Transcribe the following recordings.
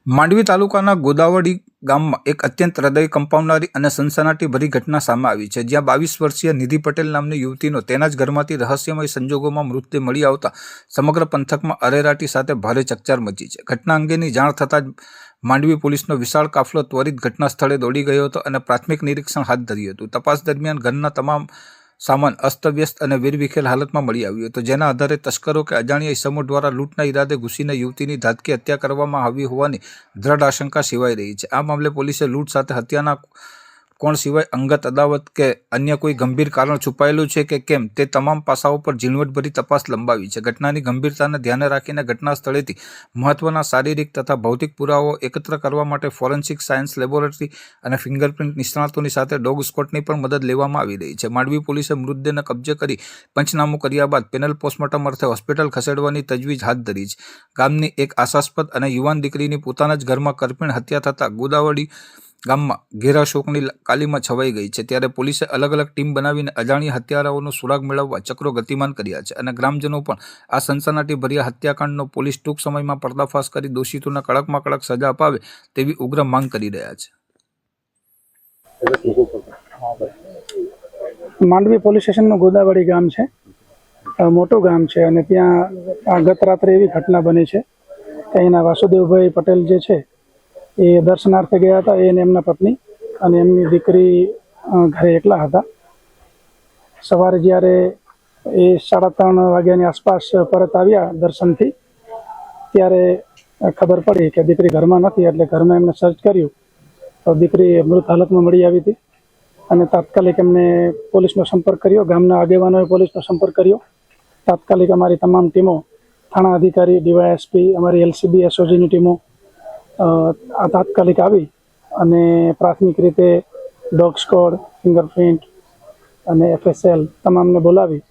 માંડવી તાલુકાના ગોદાવડી ગામમાં એક અત્યંત હૃદય કંપાવનારી અને સનસનાટીભરી ઘટના સામે આવી છે, જ્યાં 22 વર્ષીય નિધિ પટેલ નામની યુવતીનો તેના જ ઘરમાંથી રહસ્યમય સંજોગોમાં મૃતદેહ મળી આવતા સમગ્ર પંથકમાં અરેરાટી સાથે ભારે ચકચાર મચી છે. ઘટના અંગેની જાણ થતાં જ માંડવી પોલીસનો વિશાળ કાફલો ત્વરિત ઘટના સ્થળે દોડી ગયો હતો અને પ્રાથમિક નિરીક્ષણ હાથ ધર્યું હતું. તપાસ દરમિયાન ઘરના તમામ સામાન અસ્તવ્યસ્ત અને વેરવિખેર હાલતમાં મળી આવ્યો હતો, જેના આધારે તસ્કરો કે અજાણ્યા ઇસમો દ્વારા લૂંટના ઈરાદે ઘૂસીને યુવતીની ધાતકી હત્યા કરવામાં આવી હોવાની દ્રઢ આશંકા સેવાઈ રહી છે. આ મામલે પોલીસે લૂંટ સાથે હત્યાના કોણ સિવાય અંગત અદાવત કે અન્ય કોઈ ગંભીર કારણ છુપાયેલું છે કે કેમ તે તમામ પાસાઓ પર ઝીણવટભરી તપાસ લંબાવી છે. ઘટનાની ગંભીરતાને ધ્યાને રાખીને ઘટના સ્થળેથી મહત્વના શારીરિક તથા ભૌતિક પુરાવાઓ એકત્ર કરવા માટે ફોરેન્સિક સાયન્સ લેબોરેટરી અને ફિંગરપ્રિન્ટ નિષ્ણાતોની સાથે ડોગ સ્કોટની પણ મદદ લેવામાં આવી રહી છે. માંડવી પોલીસે મૃતદેહને કબજે કરી પંચનામું કર્યા બાદ પેનલ પોસ્ટમોર્ટમ અર્થે હોસ્પિટલ ખસેડવાની તજવીજ હાથ ધરી છે. ગામની એક આશાસ્પદ અને યુવાન દીકરીની પોતાના જ ઘરમાં કરપીણ હત્યા થતાં ગોદાવડી ગામમાં ઘેરા શોકની કાલીમાં છવાઈ ગઈ છે. ત્યારે પોલીસે અલગ અલગ ટીમ બનાવીને અજાણ્યા હત્યારાઓનો સુરાગ મેળવવા ચક્રો ગતિમાન કર્યા છે અને ગ્રામજનો પણ આ સનસનાટીભર્યા હત્યાકાંડનો પોલીસ ટૂંક સમયમાં પર્દાફાશ કરી દોષિતોને કડકમાં કડક સજા અપાવે તેવી ઉગ્ર માંગ કરી રહ્યા છે. માંડવી પોલીસ સ્ટેશનનું ગોદાવડી ગામ છે, મોટું ગામ છે અને ત્યાં ગત રાત્રે એવી ઘટના બની છે કે અહીંના વાસુદેવભાઈ પટેલ જે છે એ દર્શનાર્થે ગયા હતા, એ અને એમના પત્ની અને એમની દીકરી ઘરે એકલા હતા. સવારે જ્યારે એ 3:30 વાગ્યાની આસપાસ પરત આવ્યા દર્શનથી, ત્યારે ખબર પડી કે દીકરી ઘરમાં નથી. એટલે ઘરમાં એમને સર્ચ કર્યું તો દીકરી મૃત હાલતમાં મળી આવી હતી અને તાત્કાલિક એમને પોલીસનો સંપર્ક કર્યો. ગામના આગેવાનોએ પોલીસનો સંપર્ક કર્યો. તાત્કાલિક અમારી તમામ ટીમો, થાણા અધિકારી, ડીવાયએસપી, અમારી એલસીબી એસઓજીની ટીમો આ તાત્કાલિક આવી અને પ્રાથમિક રીતે ડોગ સ્કોડ, ફિંગરપ્રિન્ટ અને એફએસએલ તમામને બોલાવી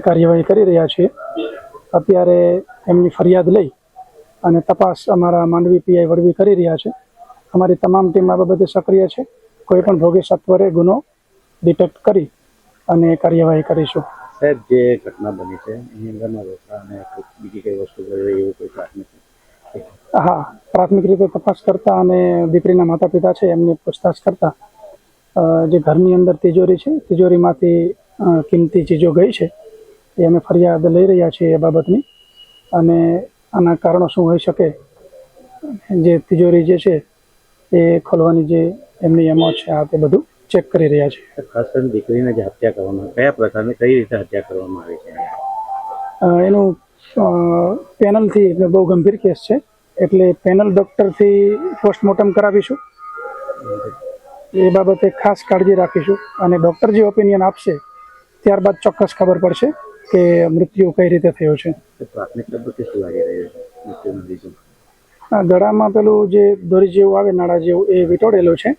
કાર્યવાહી કરી રહ્યા છીએ. અત્યારે એમની ફરિયાદ લઈ અને તપાસ અમારા માંડવી પીઆઈ વડવી કરી રહ્યા છે. અમારી તમામ ટીમ આ બાબતે સક્રિય છે. કોઈ પણ ભોગે સત્વરે ગુનો ડિટેક્ટ કરી અને કાર્યવાહી કરીશું. સાહેબ, જે ઘટના બની છે એની અંદરના રોકડા અને બીજી કઈ વસ્તુ એવું કોઈ પ્રાથમિક? હા, પ્રાથમિક રીતે તપાસ કરતા અને દીકરીના માતા પિતા છે એમની પૂછતાછ કરતા જે ઘરની અંદર તિજોરી છે, તિજોરીમાંથી કિંમતી ચીજો ગઈ છે એ અમે ફરિયાદ લઈ રહ્યા છીએ એ બાબતની. અને આના કારણો શું હોઈ શકે, જે તિજોરી જે છે એ ખોલવાની જે એમની એમો છે આ તે બધું ચેક કરી રહ્યા છે. ખાસ કરીને દીકરીને જે હત્યા કરવામાં, કયા પ્રકારની કઈ રીતે હત્યા કરવામાં આવી છે? એનું પેનલથી બહુ ગંભીર કેસ છે એટલે પેનલ ડૉક્ટરથી પોસ્ટમોર્ટમ કરાવીશું. એ બાબતે ખાસ કાળજી રાખીશું અને ડૉક્ટર જે ઓપિનિયન આપશે ત્યારબાદ ચોક્કસ ખબર પડશે કે મૃત્યુ કઈ રીતે થયો છે. પ્રાથમિક તબક્કે શું લાગી રહ્યું છે? ગળામાં પેલું જે દોરી જેવું આવે, નાળા જેવું, એ વીંટોળેલું છે,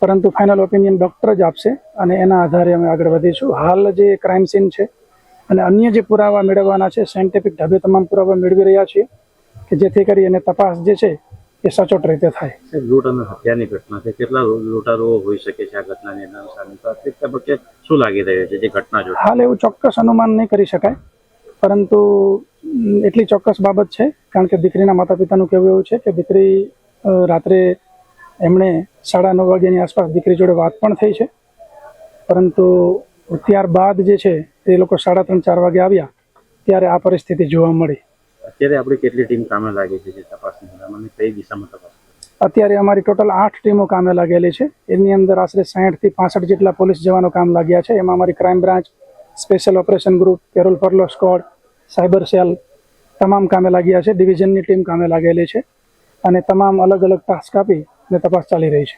પરંતુ ફાઇનલ ઓપિનિયન ડૉક્ટર જ આપશે અને એના આધારે અમે આગળ વધીશું. હાલ જે ક્રાઇમ સીન છે અને અન્ય જે પુરાવા મેળવવાના છે, સાયન્ટિફિક ઢબે તમામ પુરાવા મેળવી રહ્યા છીએ કે જેથી કરી અને તપાસ જે છે એ સચોટ રીતે થાય. લૂંટ અને હત્યાની ઘટના છે, કેટલા લૂંટારો હોઈ શકે છે આ ઘટનાની અનુસાર? પ્રાથમિક તબક્કે શું લાગી રહ્યું છે જે ઘટના જો? હાલ એવું ચોક્કસ અનુમાન નહીં કરી શકાય, પરંતુ એટલી ચોક્કસ બાબત છે કારણ કે દીકરીના માતા પિતાનું કહેવું એવું છે કે દીકરી રાત્રે એમણે 9:30 વાગ્યાની આસપાસ દીકરી જોડે વાત પણ થઈ છે, પરંતુ ત્યારબાદ જે છે એ લોકો 3:30-4 વાગે આવ્યા ત્યારે આ પરિસ્થિતિ જોવા મળી. અત્યારે આપણી કેટલી ટીમ કામે લાગી છે તપાસની, કઈ દિશામાં તપાસ? અત્યારે અમારી ટોટલ 8 ટીમો કામે લાગેલી છે. એની અંદર આશરે 60 થી 65 જેટલા પોલીસ જવાનો કામ લાગ્યા છે. એમાં અમારી crime branch, special operation group, parole furlough squad, cyber cell તમામ કામે લાગ્યા છે. ડિવિઝનની ટીમ કામે લાગેલી છે અને તમામ અલગ અલગ ટાસ્ક આપી અને તપાસ ચાલી રહી છે.